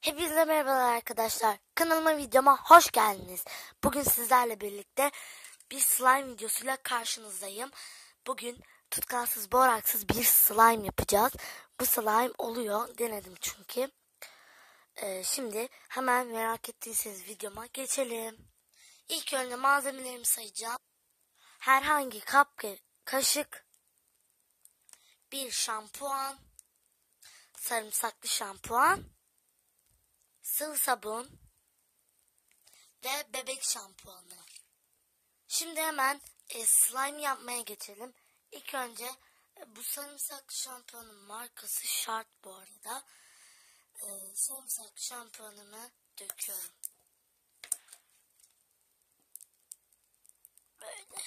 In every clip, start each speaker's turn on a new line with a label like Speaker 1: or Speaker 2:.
Speaker 1: Hepinize merhabalar arkadaşlar. Kanalıma videoma hoş geldiniz. Bugün sizlerle birlikte bir slime videosuyla karşınızdayım. Bugün tutkalsız boraksız bir slime yapacağız. Bu slime oluyor. Denedim çünkü. Şimdi hemen merak ettiyseniz videoma geçelim. İlk önce malzemelerimi sayacağım. Herhangi kap kaşık, bir şampuan, sarımsaklı şampuan, sıvı sabun ve bebek şampuanı. Şimdi hemen slime yapmaya geçelim. İlk önce bu sarımsaklı şampuanın markası Şart bu arada. Sarımsaklı şampuanımı döküyorum. Böyle.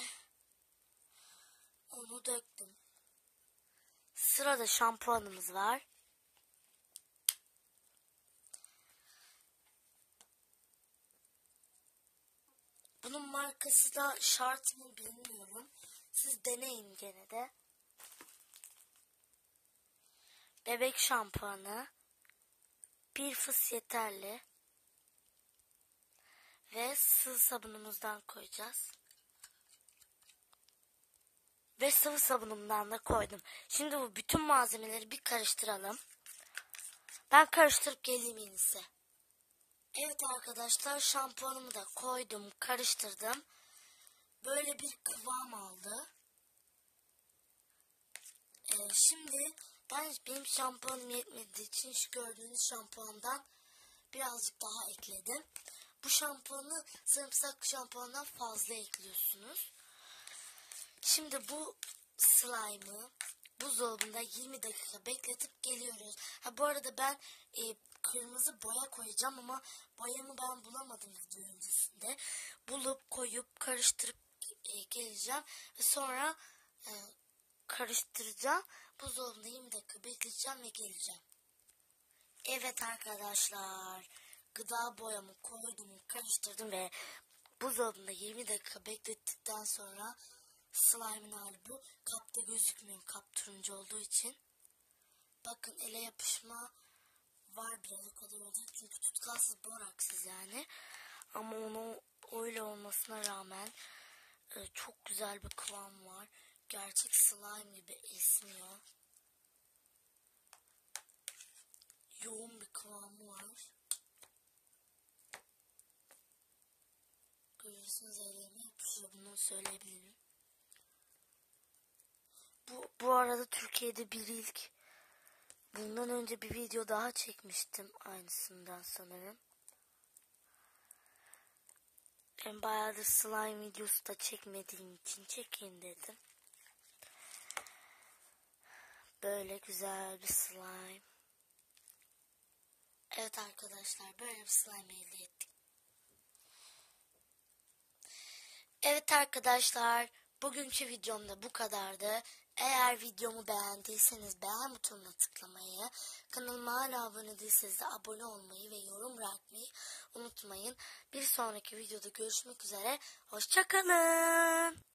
Speaker 1: Onu döktüm. Sırada şampuanımız var. Bunun markası da Şart mı bilmiyorum. Siz deneyin gene de. Bebek şampuanı. Bir fıs yeterli. Ve sıvı sabunumuzdan koyacağız. Ve sıvı sabunumdan da koydum. Şimdi bu bütün malzemeleri bir karıştıralım. Ben karıştırıp geleyim en iyisi. Evet arkadaşlar, şampuanımı da koydum, karıştırdım. Böyle bir kıvam aldı. Şimdi benim şampuanım yetmediği için şu gördüğünüz şampuandan birazcık daha ekledim. Bu şampuanı sarımsaklı şampuandan fazla ekliyorsunuz. Şimdi bu slime'ı buzdolabında 20 dakika bekletip geliyoruz. Bu arada ben kırmızı boya koyacağım ama boyamı ben bulamadım video öncesinde. Bulup koyup karıştırıp geleceğim ve sonra karıştıracağım. Buzdolabında 20 dakika bekleteceğim ve geleceğim. Evet arkadaşlar, gıda boyamı koydum, karıştırdım ve buzdolabında 20 dakika beklettikten sonra slime'ın hali bu. Kapta gözükmüyor, kap turuncu olduğu için. Bakın, ele yapışma var biraz, o kadar olacak çünkü tutkalsız boraksız yani. Ama onun öyle olmasına rağmen çok güzel bir kıvam var. Gerçek slime gibi esmiyor. Yoğun bir kıvamı var. Görüyorsunuz, elime yapışıyor, bunu söyleyebilirim. Bu arada Türkiye'de bir ilk. Bundan önce bir video daha çekmiştim aynısından sanırım. Ben bayağıdır slime videosu da çekmediğim için çekeyim dedim. Böyle güzel bir slime. Evet arkadaşlar, böyle bir slime elde ettik. Evet arkadaşlar, bugünkü videom da bu kadardı. Eğer videomu beğendiyseniz beğen butonuna tıklamayı, kanalıma hala abone değilseniz de abone olmayı ve yorum bırakmayı unutmayın. Bir sonraki videoda görüşmek üzere. Hoşça kalın.